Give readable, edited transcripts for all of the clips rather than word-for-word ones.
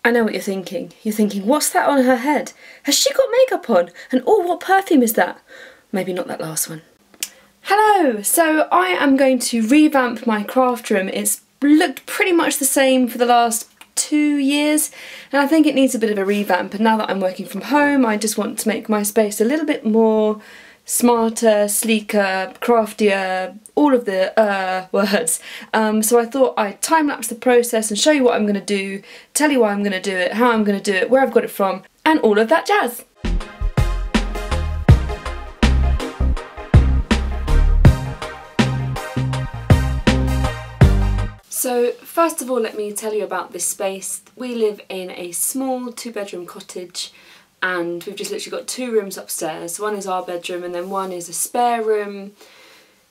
I know what you're thinking. You're thinking, what's that on her head? Has she got makeup on? And oh, what perfume is that? Maybe not that last one. Hello! So I am going to revamp my craft room. It's looked pretty much the same for the last 2 years, and I think it needs a bit of a revamp. And now that I'm working from home, I just want to make my space a little bit more smarter, sleeker, craftier, all of the words. So I thought I'd time-lapse the process and show you what I'm going to do, tell you why I'm going to do it, how I'm going to do it, where I've got it from, and all of that jazz. So first of all, let me tell you about this space. We live in a small 2-bedroom cottage, and we've just literally got 2 rooms upstairs. One is our bedroom and then one is a spare room,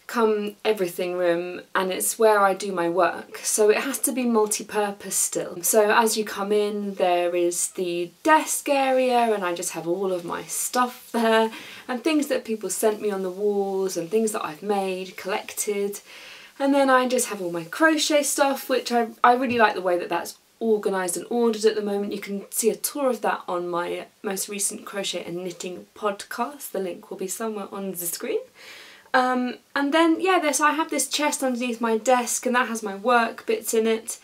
come everything room, and it's where I do my work. So it has to be multi-purpose still. So as you come in, there is the desk area, and I just have all of my stuff there, and things that people sent me on the walls and things that I've made, collected. And then I just have all my crochet stuff, which I really like the way that that's organised and ordered at the moment. You can see a tour of that on my most recent crochet and knitting podcast. The link will be somewhere on the screen. And then, yeah, I have this chest underneath my desk, and that has my work bits in it.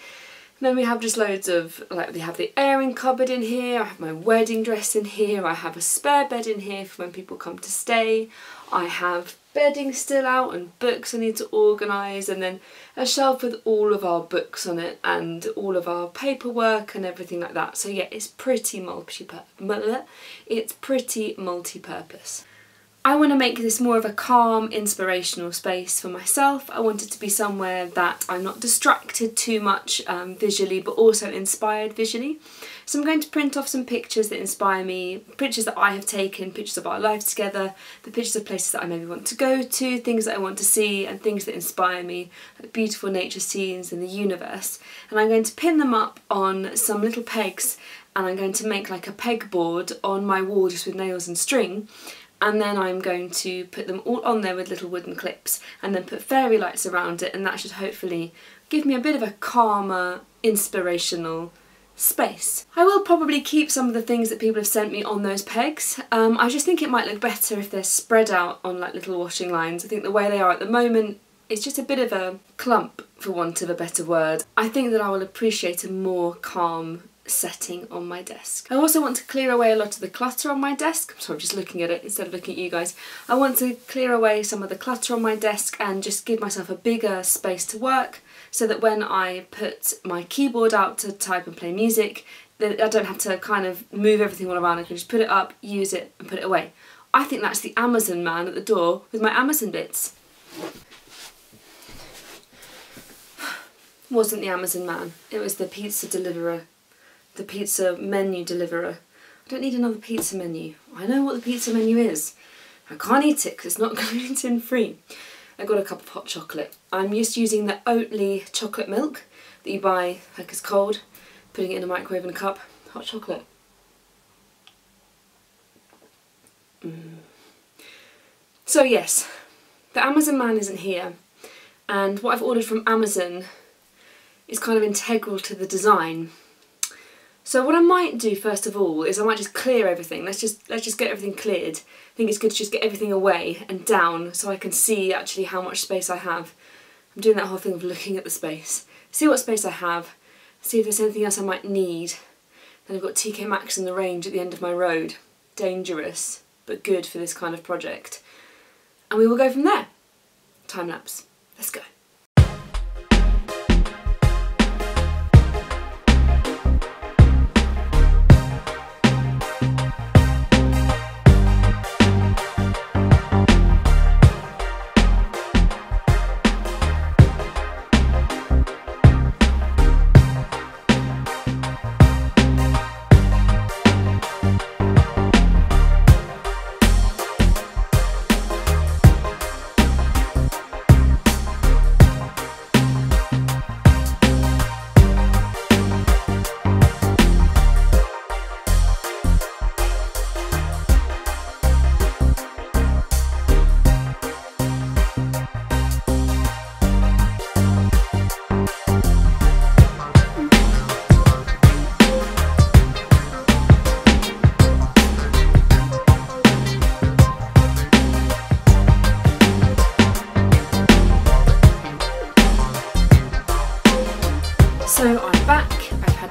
And then we have just loads of, like, we have the airing cupboard in here, I have my wedding dress in here, I have a spare bed in here for when people come to stay, I have bedding still out and books I need to organise, and then a shelf with all of our books on it and all of our paperwork and everything like that. So yeah, it's pretty multi-purpose. I want to make this more of a calm, inspirational space for myself. I want it to be somewhere that I'm not distracted too much visually, but also inspired visually. So I'm going to print off some pictures that inspire me, pictures that I have taken, pictures of our life together, the pictures of places that I maybe want to go to, things that I want to see, and things that inspire me, like beautiful nature scenes in the universe. And I'm going to pin them up on some little pegs, and I'm going to make like a pegboard on my wall just with nails and string. And then I'm going to put them all on there with little wooden clips, and then put fairy lights around it, and that should hopefully give me a bit of a calmer, inspirational space. I will probably keep some of the things that people have sent me on those pegs. I just think it might look better if they're spread out on like little washing lines. I think the way they are at the moment, it's just a bit of a clump, for want of a better word. I think that I will appreciate a more calm setting on my desk. I also want to clear away a lot of the clutter on my desk. So I'm just looking at it instead of looking at you guys. I want to clear away some of the clutter on my desk and just give myself a bigger space to work, so that when I put my keyboard out to type and play music, then I don't have to kind of move everything all around. I can just put it up, use it, and put it away. I think that's the Amazon man at the door with my Amazon bits. Wasn't the Amazon man, it was the pizza deliverer. The pizza menu deliverer. I don't need another pizza menu. I know what the pizza menu is. I can't eat it because it's not gluten free. I got a cup of hot chocolate. I'm just using the Oatly chocolate milk that you buy like it's cold, putting it in a microwave in a cup. Hot chocolate. So yes, the Amazon man isn't here, and what I've ordered from Amazon is kind of integral to the design. So what I might do first of all is I might just clear everything. Let's just get everything cleared. I think it's good to just get everything away and down so I can see actually how much space I have. I'm doing that whole thing of looking at the space. See what space I have, see if there's anything else I might need. Then I've got TK Maxx in the range at the end of my road. Dangerous, but good for this kind of project. And we will go from there. Time lapse. Let's go.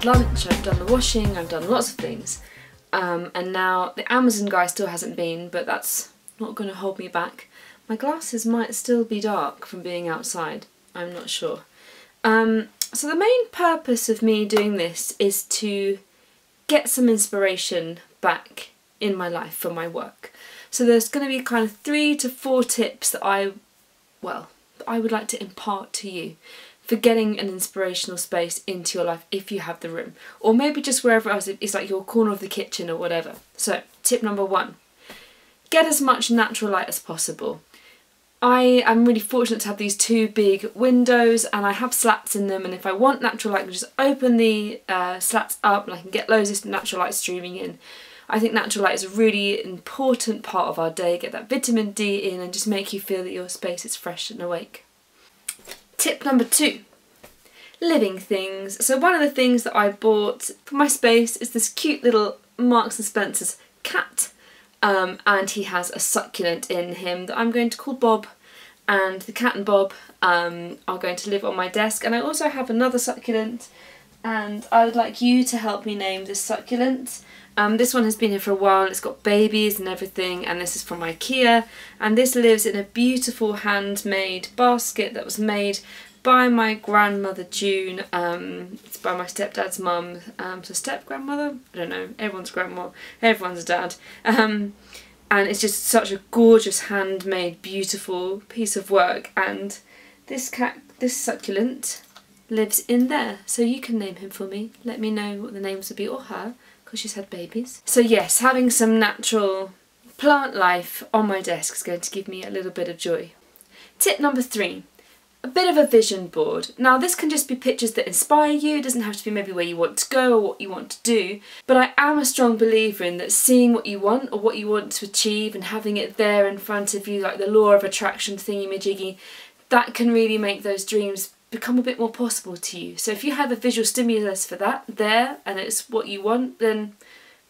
lunch, I've done the washing, I've done lots of things. And now the Amazon guy still hasn't been, but that's not going to hold me back. My glasses might still be dark from being outside, I'm not sure. So the main purpose of me doing this is to get some inspiration back in my life for my work. So there's going to be kind of 3 to 4 tips that I would like to impart to you for getting an inspirational space into your life if you have the room, or maybe just wherever else, it's like your corner of the kitchen or whatever. So tip number 1, get as much natural light as possible. I am really fortunate to have these 2 big windows and I have slats in them, and if I want natural light I can just open the slats up and I can get loads of natural light streaming in. I think natural light is a really important part of our day, get that vitamin D in and just make you feel that your space is fresh and awake. Tip number 2, living things. So one of the things that I bought for my space is this cute little Marks & Spencer's cat. And he has a succulent in him that I'm going to call Bob, and the cat and Bob are going to live on my desk. And I also have another succulent, and I would like you to help me name this succulent. This one has been here for a while, it's got babies and everything, and this is from IKEA, and this lives in a beautiful handmade basket that was made by my grandmother June. It's by my stepdad's mum, so step-grandmother? I don't know, everyone's grandma, everyone's dad. And it's just such a gorgeous handmade beautiful piece of work, and this succulent lives in there, so you can name him for me. Let me know what the names would be, or her, because she's had babies. So yes, having some natural plant life on my desk is going to give me a little bit of joy. Tip number 3. A bit of a vision board. Now this can just be pictures that inspire you, it doesn't have to be maybe where you want to go or what you want to do, but I am a strong believer in that seeing what you want or what you want to achieve and having it there in front of you, like the law of attraction thingy-majiggy, that can really make those dreams become a bit more possible to you. So if you have a visual stimulus for that there and it's what you want, then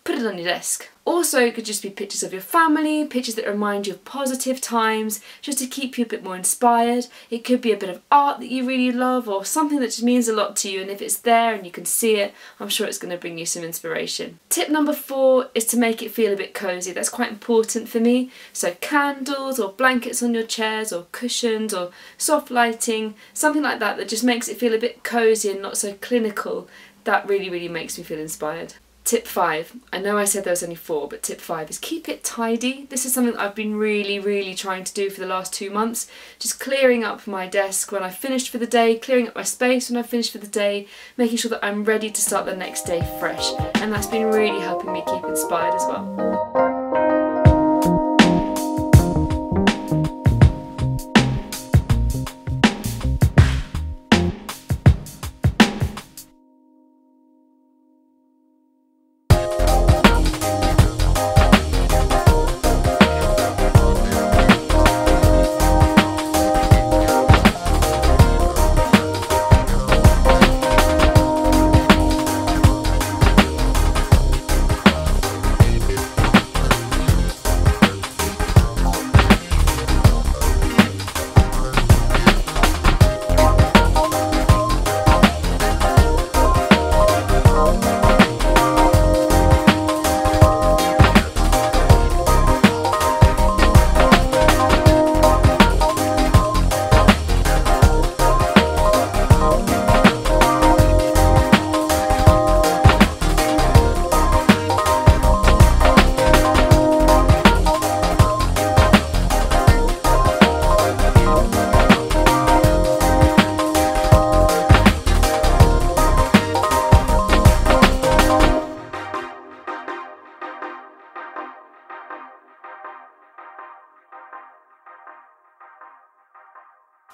put it on your desk. Also, it could just be pictures of your family, pictures that remind you of positive times, just to keep you a bit more inspired. It could be a bit of art that you really love, or something that just means a lot to you, and if it's there and you can see it, I'm sure it's going to bring you some inspiration. Tip number 4 is to make it feel a bit cosy. That's quite important for me. So candles or blankets on your chairs or cushions or soft lighting, something like that that just makes it feel a bit cosy and not so clinical. That really, really makes me feel inspired. Tip 5, I know I said there was only 4, but tip 5 is keep it tidy. This is something that I've been really trying to do for the last 2 months. Just clearing up my desk when I've finished for the day, clearing up my space when I've finished for the day, making sure that I'm ready to start the next day fresh. And that's been really helping me keep inspired as well.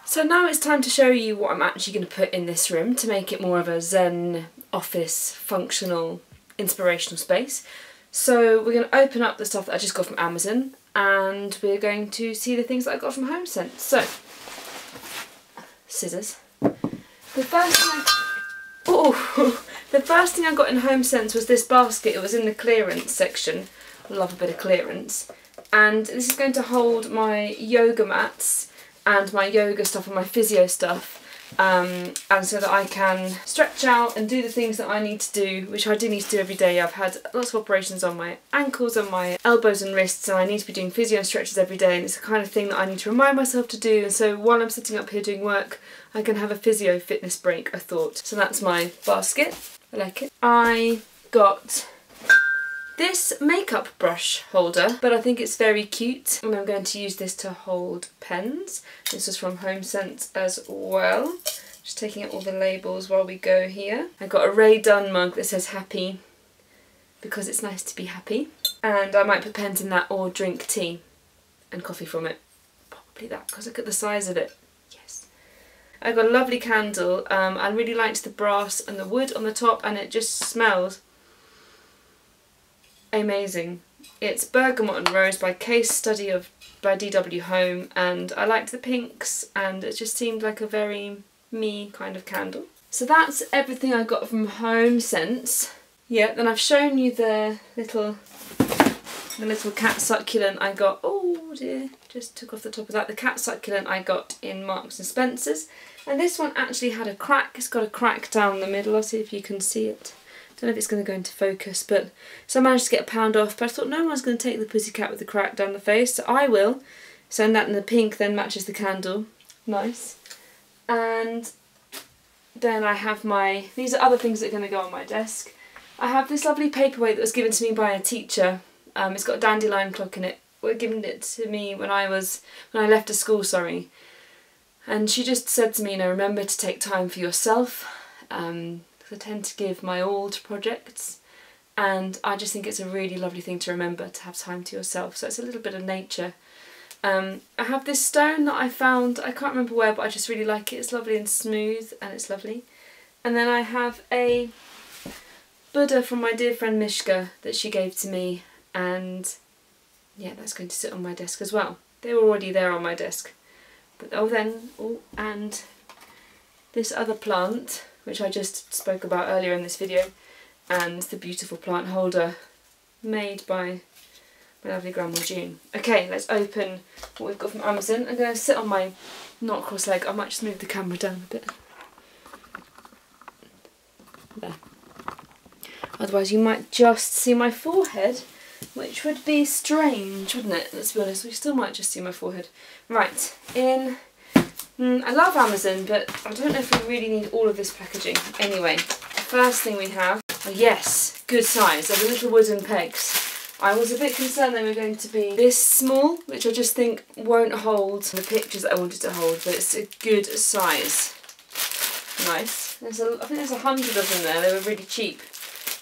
So now it's time to show you what I'm actually going to put in this room to make it more of a Zen office functional inspirational space. So we're going to open up the stuff that I just got from Amazon, and we're going to see the things that I got from HomeSense. So, scissors. The first thing I got in HomeSense was this basket. It was in the clearance section. I love a bit of clearance. And this is going to hold my yoga mats and my yoga stuff and my physio stuff. and so that I can stretch out and do the things that I need to do, which I do need to do every day. I've had lots of operations on my ankles and my elbows and wrists, and I need to be doing physio and stretches every day, and it's the kind of thing that I need to remind myself to do. And so while I'm sitting up here doing work, I can have a physio fitness break, I thought. So that's my basket. I like it. I got this makeup brush holder, but I think it's very cute, and I'm going to use this to hold pens. This is from HomeSense as well. Just taking out all the labels while we go here. I got a Ray Dunn mug that says happy, because it's nice to be happy. And I might put pens in that or drink tea and coffee from it. Probably that, because look at the size of it. Yes. I got a lovely candle. I really liked the brass and the wood on the top, and it just smells amazing. It's Bergamot and Rose by Case Study by DW Home, and I liked the pinks, and it just seemed like a very me kind of candle. So that's everything I got from HomeSense. Yeah, then I've shown you the little cat succulent I got. Oh dear, just took off the top of that. The cat succulent I got in Marks and Spencer's, and this one actually had a crack. It's got a crack down the middle. I'll see if you can see it. Don't know if it's going to go into focus, but so I managed to get £1 off, but I thought no one's going to take the pussycat with the crack down the face, so I will. So that in the pink then matches the candle. Nice. And then I have these are other things that are going to go on my desk. I have this lovely paperweight that was given to me by a teacher. It's got a dandelion clock in it. Well, given it to me when I left a school, sorry. And she just said to me, you know, remember to take time for yourself. I tend to give my all to projects, and I just think it's a really lovely thing to remember, to have time to yourself. So it's a little bit of nature. I have this stone that I found, I can't remember where, but I just really like it. It's lovely and smooth, and it's lovely. And then I have a Buddha from my dear friend Mishka that she gave to me, and yeah, that's going to sit on my desk as well. They were already there on my desk. But and this other plant, which I just spoke about earlier in this video, and the beautiful plant holder made by my lovely Grandma June. Okay, let's open what we've got from Amazon. I'm going to sit on my not cross leg. I might just move the camera down a bit. There. Otherwise you might just see my forehead, which would be strange, wouldn't it? Let's be honest, we still might just see my forehead. Right, I love Amazon, but I don't know if we really need all of this packaging. Anyway, the first thing we have, oh yes, good size. They're the little wooden pegs. I was a bit concerned they were going to be this small, which I just think won't hold the pictures that I wanted to hold, but it's a good size. Nice. I think there's 100 of them there. They were really cheap.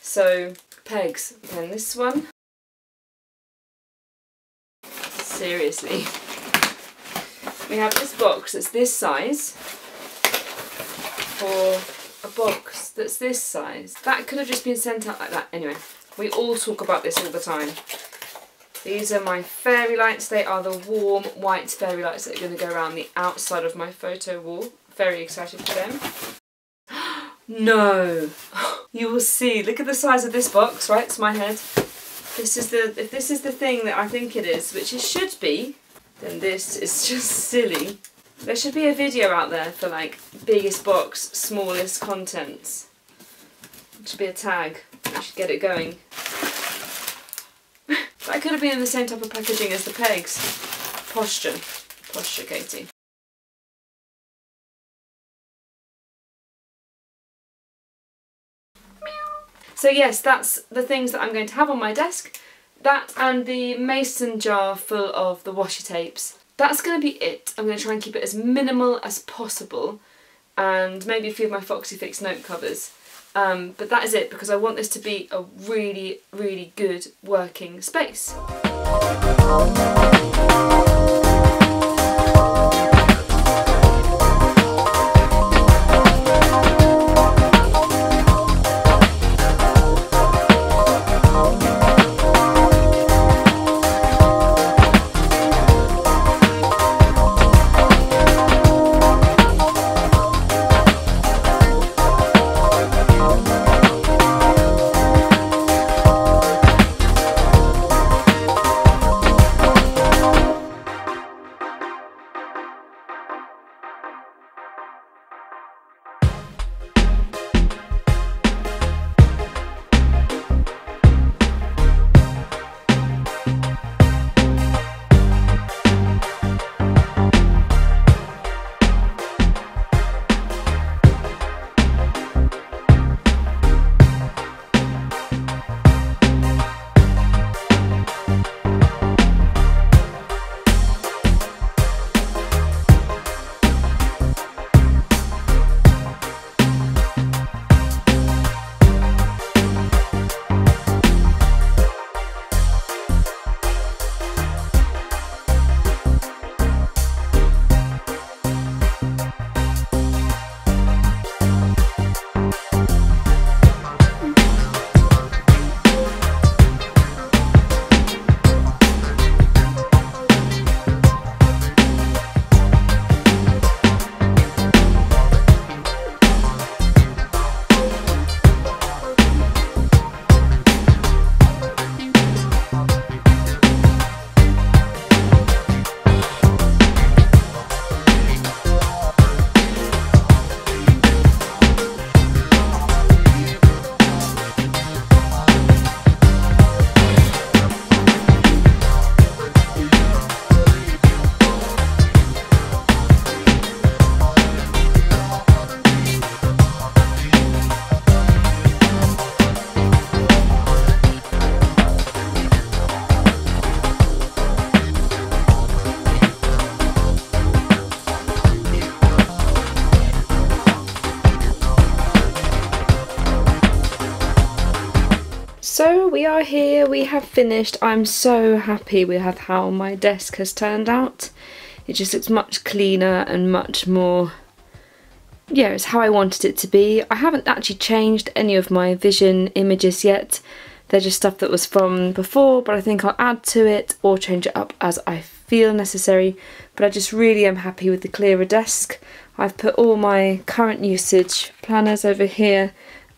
So, pegs. Then this one. Seriously. We have this box that's this size for a box that's this size. That could have just been sent out like that. Anyway, we all talk about this all the time. These are my fairy lights. They are the warm white fairy lights that are going to go around the outside of my photo wall. Very excited for them. No! You will see. Look at the size of this box, right? It's my head. If this is the thing that I think it is, which it should be, then this is just silly. There should be a video out there for like biggest box, smallest contents. It should be a tag. I should get it going. That could have been in the same type of packaging as the pegs. Posture. Posture, Katie. So yes, that's the things that I'm going to have on my desk. That and the mason jar full of the washi tapes. That's going to be it. I'm going to try and keep it as minimal as possible, and maybe a few of my Foxy Fix note covers. But that is it, because I want this to be a really, really good working space. So we are here, we have finished. I'm so happy with how my desk has turned out. It just looks much cleaner and much more, yeah, it's how I wanted it to be. I haven't actually changed any of my vision images yet. They're just stuff that was from before, but I think I'll add to it or change it up as I feel necessary. But I just really am happy with the clearer desk. I've put all my current usage planners over here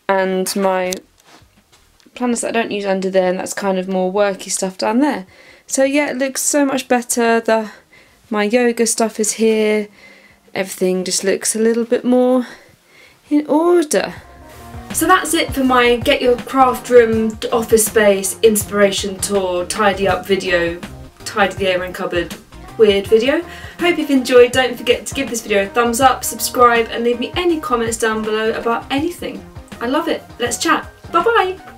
and my planners that I don't use under there, and that's kind of more worky stuff down there. So yeah, it looks so much better. My yoga stuff is here. Everything just looks a little bit more in order. So that's it for my Get Your Craft Room Office Space Inspiration Tour Tidy Up video, Tidy the Airing Cupboard weird video. Hope you've enjoyed. Don't forget to give this video a thumbs up, subscribe and leave me any comments down below about anything. I love it. Let's chat. Bye bye!